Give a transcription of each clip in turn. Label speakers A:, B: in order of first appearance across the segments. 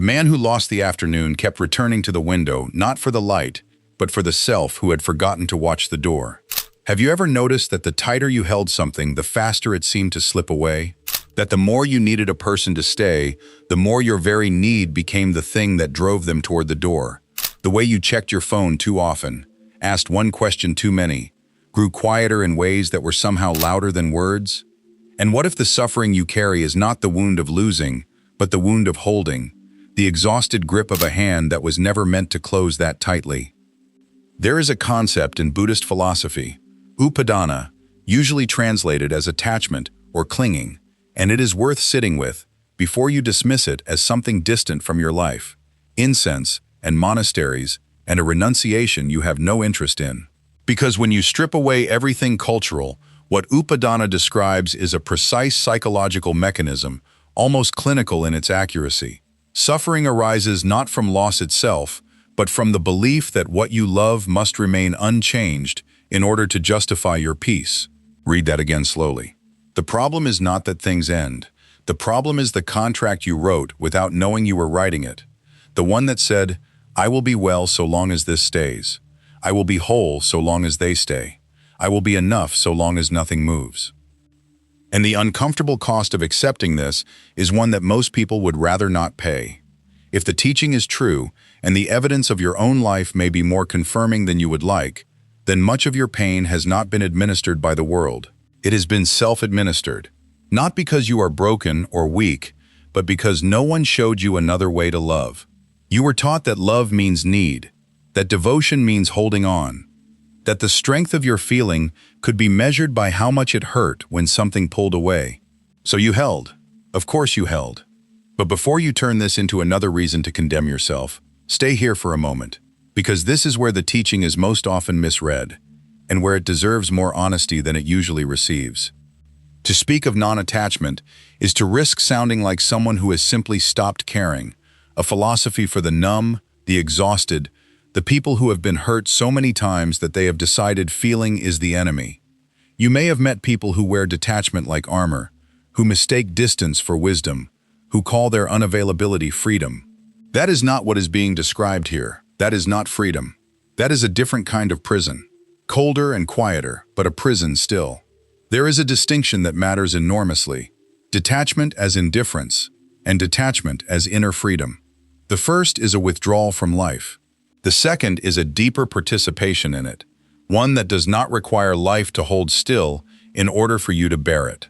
A: The man who lost the afternoon kept returning to the window, not for the light, but for the self who had forgotten to watch the door. Have you ever noticed that the tighter you held something, the faster it seemed to slip away? That the more you needed a person to stay, the more your very need became the thing that drove them toward the door. The way you checked your phone too often, asked one question too many, grew quieter in ways that were somehow louder than words? And what if the suffering you carry is not the wound of losing, but the wound of holding, the exhausted grip of a hand that was never meant to close that tightly? There is a concept in Buddhist philosophy, upādāna, usually translated as attachment or clinging, and it is worth sitting with before you dismiss it as something distant from your life, incense and monasteries, and a renunciation you have no interest in. Because when you strip away everything cultural, what upādāna describes is a precise psychological mechanism, almost clinical in its accuracy. Suffering arises not from loss itself, but from the belief that what you love must remain unchanged in order to justify your peace. Read that again slowly. The problem is not that things end. The problem is the contract you wrote without knowing you were writing it. The one that said, "I will be well so long as this stays. I will be whole so long as they stay. I will be enough so long as nothing moves." And the uncomfortable cost of accepting this is one that most people would rather not pay. If the teaching is true, and the evidence of your own life may be more confirming than you would like, then much of your pain has not been administered by the world. It has been self-administered. Not because you are broken or weak, but because no one showed you another way to love. You were taught that love means need, that devotion means holding on, that the strength of your feeling could be measured by how much it hurt when something pulled away. So you held. Of course you held. But before you turn this into another reason to condemn yourself, stay here for a moment, because this is where the teaching is most often misread, and where it deserves more honesty than it usually receives. To speak of non-attachment is to risk sounding like someone who has simply stopped caring, a philosophy for the numb, the exhausted, the people who have been hurt so many times that they have decided feeling is the enemy. You may have met people who wear detachment like armor, who mistake distance for wisdom, who call their unavailability freedom. That is not what is being described here. That is not freedom. That is a different kind of prison. Colder and quieter, but a prison still. There is a distinction that matters enormously. Detachment as indifference, and detachment as inner freedom. The first is a withdrawal from life. The second is a deeper participation in it, one that does not require life to hold still in order for you to bear it.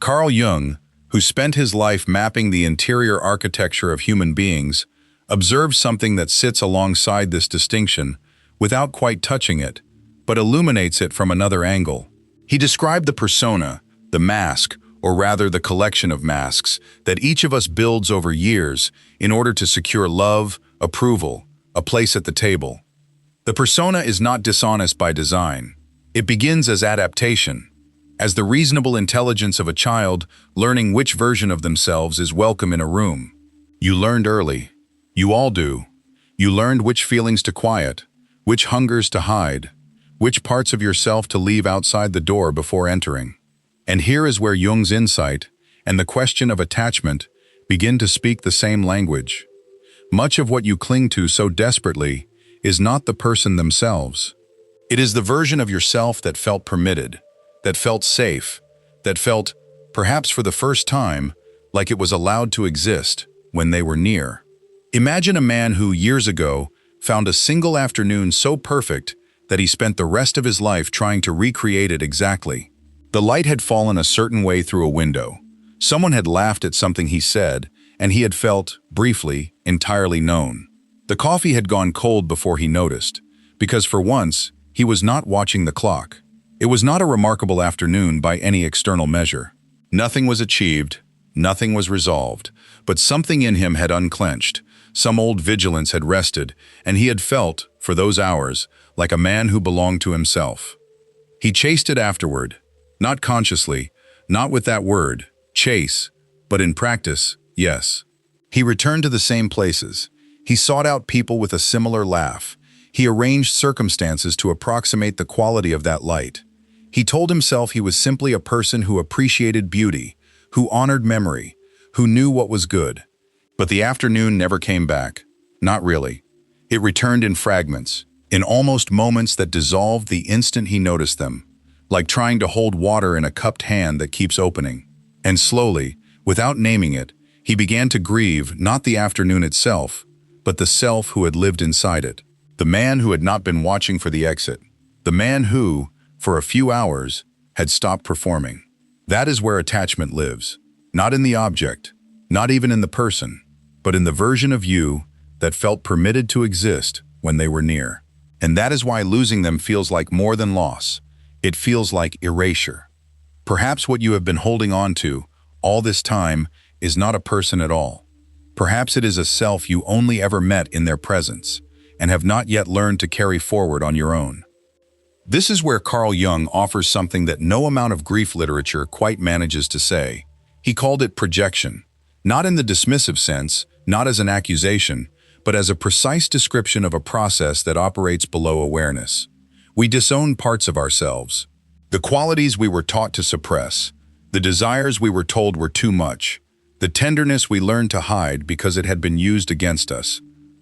A: Carl Jung, who spent his life mapping the interior architecture of human beings, observed something that sits alongside this distinction without quite touching it, but illuminates it from another angle. He described the persona, the mask, or rather the collection of masks, that each of us builds over years in order to secure love, approval, a place at the table. The persona is not dishonest by design. It begins as adaptation, as the reasonable intelligence of a child learning which version of themselves is welcome in a room. You learned early. You all do. You learned which feelings to quiet, which hungers to hide, which parts of yourself to leave outside the door before entering. And here is where Jung's insight and the question of attachment begin to speak the same language. Much of what you cling to so desperately is not the person themselves. It is the version of yourself that felt permitted, that felt safe, that felt, perhaps for the first time, like it was allowed to exist when they were near. Imagine a man who, years ago, found a single afternoon so perfect that he spent the rest of his life trying to recreate it exactly. The light had fallen a certain way through a window. Someone had laughed at something he said, and he had felt, briefly, entirely known. The coffee had gone cold before he noticed, because for once, he was not watching the clock. It was not a remarkable afternoon by any external measure. Nothing was achieved, nothing was resolved, but something in him had unclenched, some old vigilance had rested, and he had felt, for those hours, like a man who belonged to himself. He chased it afterward, not consciously, not with that word, chase, but in practice, yes. He returned to the same places. He sought out people with a similar laugh. He arranged circumstances to approximate the quality of that light. He told himself he was simply a person who appreciated beauty, who honored memory, who knew what was good. But the afternoon never came back. Not really. It returned in fragments, in almost moments that dissolved the instant he noticed them, like trying to hold water in a cupped hand that keeps opening. And slowly, without naming it, he began to grieve not the afternoon itself, but the self who had lived inside it. The man who had not been watching for the exit. The man who, for a few hours, had stopped performing. That is where attachment lives. Not in the object, not even in the person, but in the version of you that felt permitted to exist when they were near. And that is why losing them feels like more than loss. It feels like erasure. Perhaps what you have been holding on to all this time is not a person at all. Perhaps it is a self you only ever met in their presence and have not yet learned to carry forward on your own. This is where Carl Jung offers something that no amount of grief literature quite manages to say. He called it projection, not in the dismissive sense, not as an accusation, but as a precise description of a process that operates below awareness. We disown parts of ourselves. The qualities we were taught to suppress, the desires we were told were too much, the tenderness we learned to hide because it had been used against us.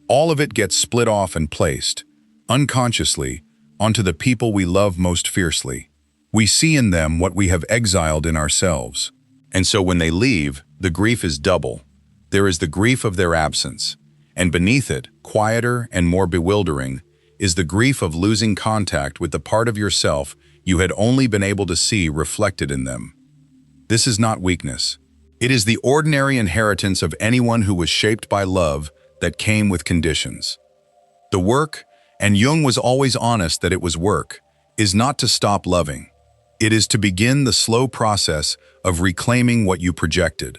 A: All of it gets split off and placed, unconsciously, onto the people we love most fiercely. We see in them what we have exiled in ourselves. And so when they leave, the grief is double. There is the grief of their absence, and beneath it, quieter and more bewildering, is the grief of losing contact with the part of yourself you had only been able to see reflected in them. This is not weakness. It is the ordinary inheritance of anyone who was shaped by love that came with conditions. The work, and Jung was always honest that it was work, is not to stop loving. It is to begin the slow process of reclaiming what you projected.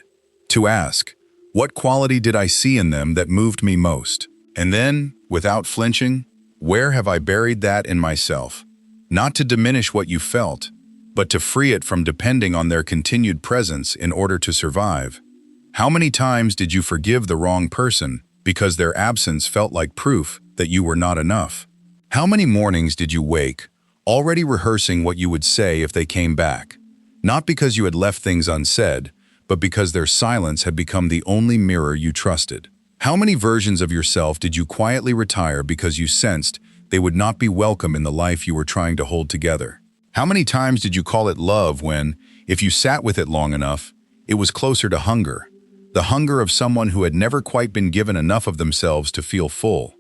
A: To ask, what quality did I see in them that moved me most? And then, without flinching, where have I buried that in myself? Not to diminish what you felt, but to free it from depending on their continued presence in order to survive. How many times did you forgive the wrong person because their absence felt like proof that you were not enough? How many mornings did you wake, already rehearsing what you would say if they came back? Not because you had left things unsaid, but because their silence had become the only mirror you trusted. How many versions of yourself did you quietly retire because you sensed they would not be welcome in the life you were trying to hold together? How many times did you call it love when, if you sat with it long enough, it was closer to hunger? The hunger of someone who had never quite been given enough of themselves to feel full.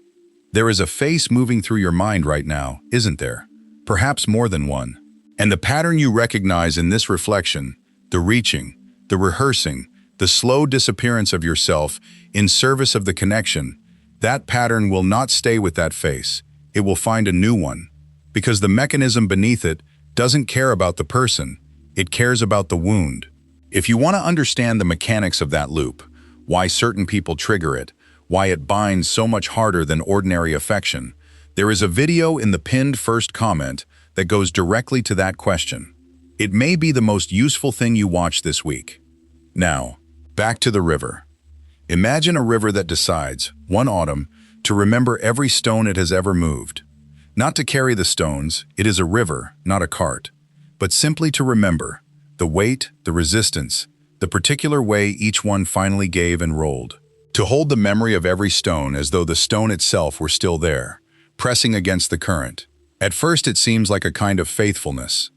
A: There is a face moving through your mind right now, isn't there? Perhaps more than one. And the pattern you recognize in this reflection, the reaching, the rehearsing, the slow disappearance of yourself in service of the connection, that pattern will not stay with that face. It will find a new one, because the mechanism beneath it doesn't care about the person, it cares about the wound. If you want to understand the mechanics of that loop, why certain people trigger it, why it binds so much harder than ordinary affection, there is a video in the pinned first comment that goes directly to that question. It may be the most useful thing you watch this week. Now, back to the river. Imagine a river that decides, one autumn, to remember every stone it has ever moved. Not to carry the stones, it is a river, not a cart, but simply to remember the weight, the resistance, the particular way each one finally gave and rolled. To hold the memory of every stone as though the stone itself were still there, pressing against the current. At first it seems like a kind of faithfulness,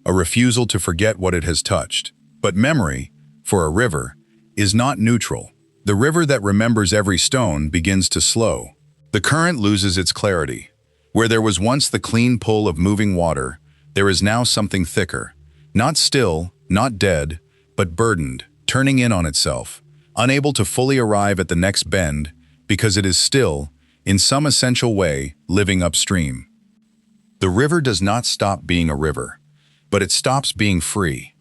A: a refusal to forget what it has touched. But memory, for a river, is not neutral. The river that remembers every stone begins to slow. The current loses its clarity. Where there was once the clean pull of moving water, there is now something thicker. Not still, not dead, but burdened, turning in on itself, unable to fully arrive at the next bend because it is still, in some essential way, living upstream. The river does not stop being a river, but it stops being free.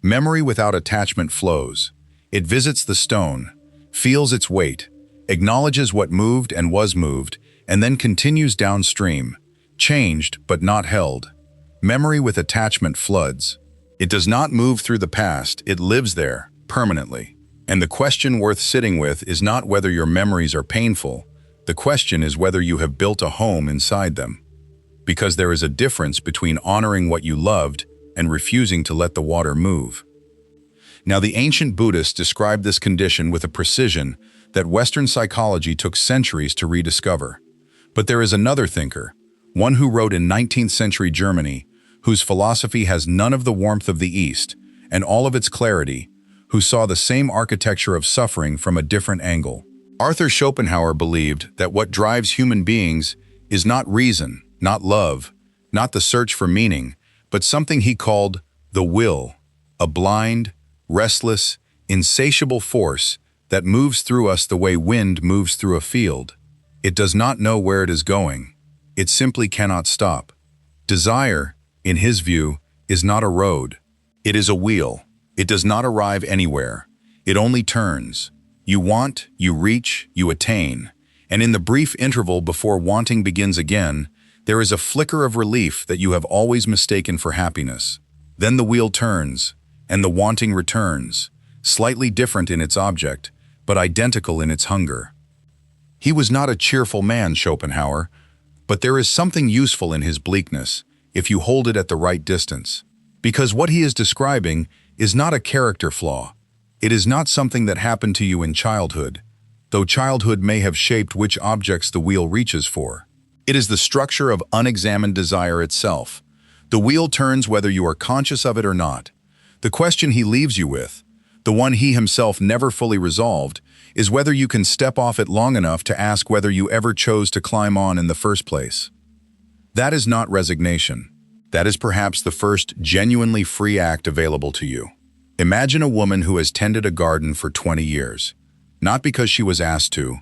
A: Memory without attachment flows. It visits the stone, feels its weight, acknowledges what moved and was moved, and then continues downstream, changed but not held. Memory with attachment floods. It does not move through the past, it lives there, permanently. And the question worth sitting with is not whether your memories are painful, the question is whether you have built a home inside them. Because there is a difference between honoring what you loved and refusing to let the water move. Now, the ancient Buddhists described this condition with a precision that Western psychology took centuries to rediscover. But there is another thinker, one who wrote in 19th century Germany, whose philosophy has none of the warmth of the East and all of its clarity, who saw the same architecture of suffering from a different angle. Arthur Schopenhauer believed that what drives human beings is not reason, not love, not the search for meaning, but something he called the will, a blind, restless, insatiable force that moves through us the way wind moves through a field. It does not know where it is going. It simply cannot stop. Desire, in his view, is not a road. It is a wheel. It does not arrive anywhere. It only turns. You want, you reach, you attain. And in the brief interval before wanting begins again, there is a flicker of relief that you have always mistaken for happiness. Then the wheel turns, and the wanting returns, slightly different in its object, but identical in its hunger. He was not a cheerful man, Schopenhauer, but there is something useful in his bleakness, if you hold it at the right distance. Because what he is describing is not a character flaw. It is not something that happened to you in childhood, though childhood may have shaped which objects the wheel reaches for. It is the structure of unexamined desire itself. The wheel turns whether you are conscious of it or not. The question he leaves you with, the one he himself never fully resolved, is whether you can step off it long enough to ask whether you ever chose to climb on in the first place. That is not resignation. That is perhaps the first genuinely free act available to you. Imagine a woman who has tended a garden for 20 years. Not because she was asked to,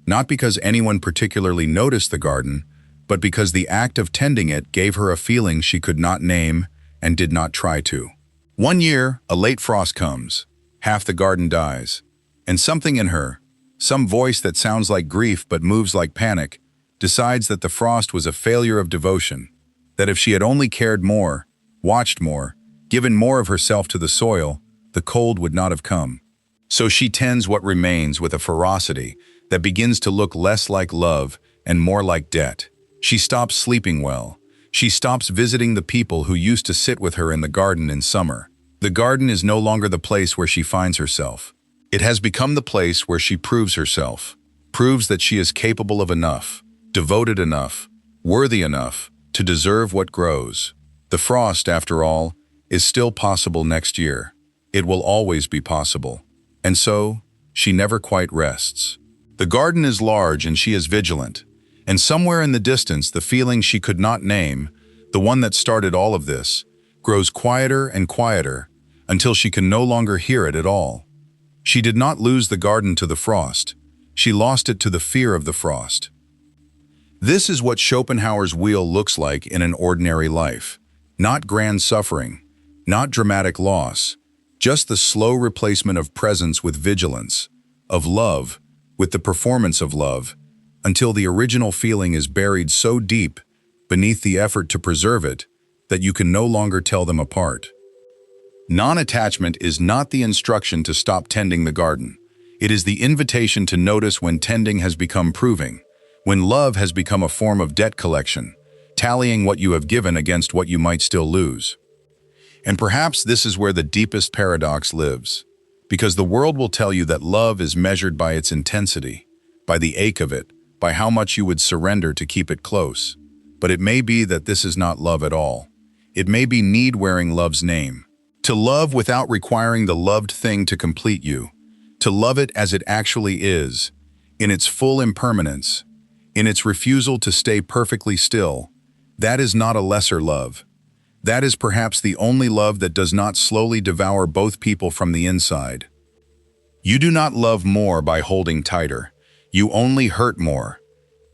A: not because anyone particularly noticed the garden, but because the act of tending it gave her a feeling she could not name and did not try to. One year, a late frost comes. Half the garden dies. And something in her, some voice that sounds like grief but moves like panic, decides that the frost was a failure of devotion, that if she had only cared more, watched more, given more of herself to the soil, the cold would not have come. So she tends what remains with a ferocity that begins to look less like love and more like debt. She stops sleeping well. She stops visiting the people who used to sit with her in the garden in summer. The garden is no longer the place where she finds herself. It has become the place where she proves herself, proves that she is capable of enough, devoted enough, worthy enough to deserve what grows. The frost, after all, is still possible next year. It will always be possible. And so, she never quite rests. The garden is large and she is vigilant. And somewhere in the distance, the feeling she could not name, the one that started all of this, grows quieter and quieter until she can no longer hear it at all. She did not lose the garden to the frost. She lost it to the fear of the frost. This is what Schopenhauer's wheel looks like in an ordinary life. Not grand suffering, not dramatic loss, just the slow replacement of presence with vigilance, of love with the performance of love, until the original feeling is buried so deep beneath the effort to preserve it that you can no longer tell them apart. Non-attachment is not the instruction to stop tending the garden. It is the invitation to notice when tending has become proving, when love has become a form of debt collection, tallying what you have given against what you might still lose. And perhaps this is where the deepest paradox lives, because the world will tell you that love is measured by its intensity, by the ache of it, by how much you would surrender to keep it close. But it may be that this is not love at all. It may be need wearing love's name. To love without requiring the loved thing to complete you. To love it as it actually is, in its full impermanence, in its refusal to stay perfectly still. That is not a lesser love. That is perhaps the only love that does not slowly devour both people from the inside. You do not love more by holding tighter. You only hurt more.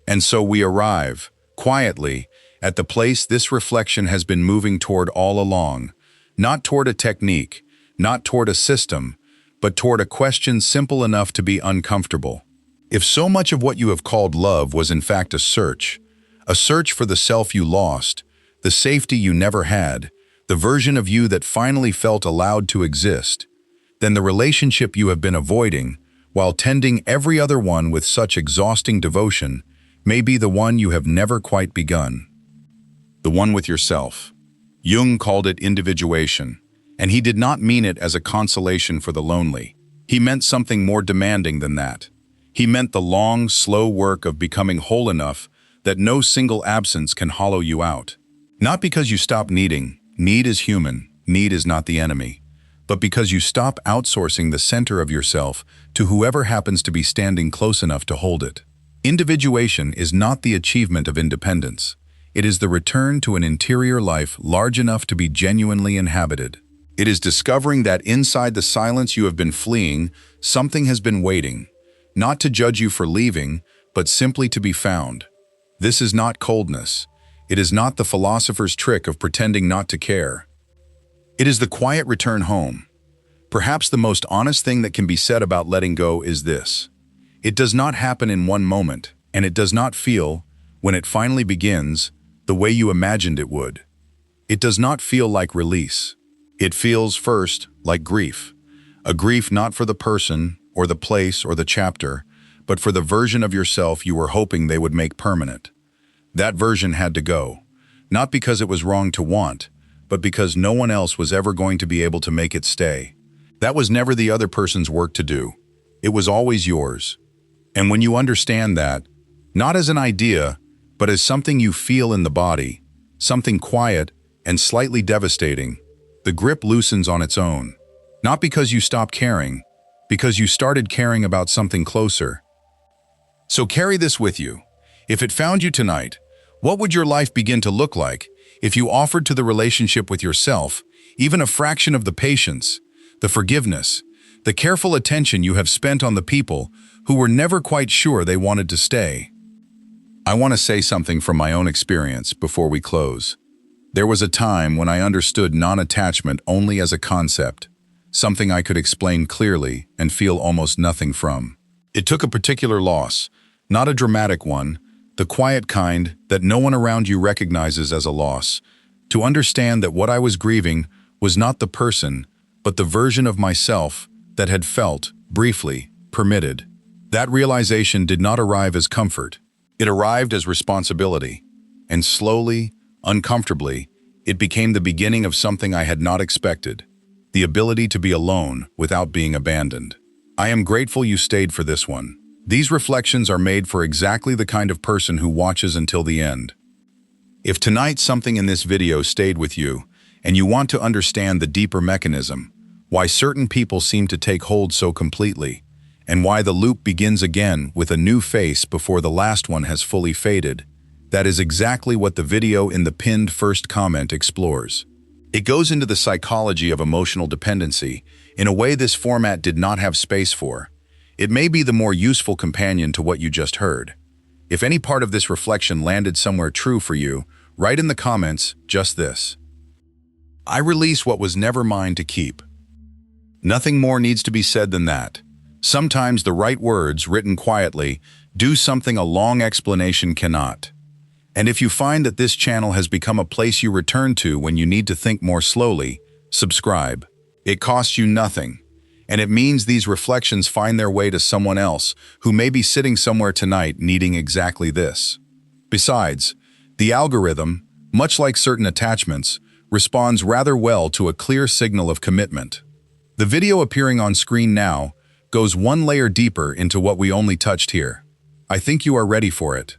A: And so we arrive, quietly, at the place this reflection has been moving toward all along, not toward a technique, not toward a system, but toward a question simple enough to be uncomfortable. If so much of what you have called love was in fact a search for the self you lost, the safety you never had, the version of you that finally felt allowed to exist, then the relationship you have been avoiding, while tending every other one with such exhausting devotion, may be the one you have never quite begun. The one with yourself. Jung called it individuation, and he did not mean it as a consolation for the lonely. He meant something more demanding than that. He meant the long, slow work of becoming whole enough that no single absence can hollow you out. Not because you stop needing, need is human, need is not the enemy, but because you stop outsourcing the center of yourself to whoever happens to be standing close enough to hold it. Individuation is not the achievement of independence. It is the return to an interior life large enough to be genuinely inhabited. It is discovering that inside the silence you have been fleeing, something has been waiting, not to judge you for leaving, but simply to be found. This is not coldness. It is not the philosopher's trick of pretending not to care. It is the quiet return home. Perhaps the most honest thing that can be said about letting go is this. It does not happen in one moment, and it does not feel, when it finally begins, the way you imagined it would. It does not feel like release. It feels, first, like grief. A grief not for the person, or the place, or the chapter, but for the version of yourself you were hoping they would make permanent. That version had to go, not because it was wrong to want, but because no one else was ever going to be able to make it stay. That was never the other person's work to do. It was always yours. And when you understand that, not as an idea, but as something you feel in the body, something quiet and slightly devastating, the grip loosens on its own. Not because you stopped caring, because you started caring about something closer. So carry this with you. If it found you tonight, what would your life begin to look like if you offered to the relationship with yourself even a fraction of the patience, the forgiveness, the careful attention you have spent on the people who were never quite sure they wanted to stay? I want to say something from my own experience before we close. There was a time when I understood non-attachment only as a concept, something I could explain clearly and feel almost nothing from. It took a particular loss, not a dramatic one, the quiet kind that no one around you recognizes as a loss, to understand that what I was grieving was not the person, but the version of myself that had felt, briefly, permitted. That realization did not arrive as comfort. It arrived as responsibility. And slowly, uncomfortably, it became the beginning of something I had not expected, the ability to be alone without being abandoned. I am grateful you stayed for this one. These reflections are made for exactly the kind of person who watches until the end. If tonight something in this video stayed with you, and you want to understand the deeper mechanism, why certain people seem to take hold so completely, and why the loop begins again with a new face before the last one has fully faded, that is exactly what the video in the pinned first comment explores. It goes into the psychology of emotional dependency in a way this format did not have space for. It may be the more useful companion to what you just heard. If any part of this reflection landed somewhere true for you, write in the comments just this: I release what was never mine to keep. Nothing more needs to be said than that. Sometimes the right words, written quietly, do something a long explanation cannot. And if you find that this channel has become a place you return to when you need to think more slowly, subscribe. It costs you nothing, and it means these reflections find their way to someone else who may be sitting somewhere tonight needing exactly this. Besides, the algorithm, much like certain attachments, responds rather well to a clear signal of commitment. The video appearing on screen now goes one layer deeper into what we only touched here. I think you are ready for it.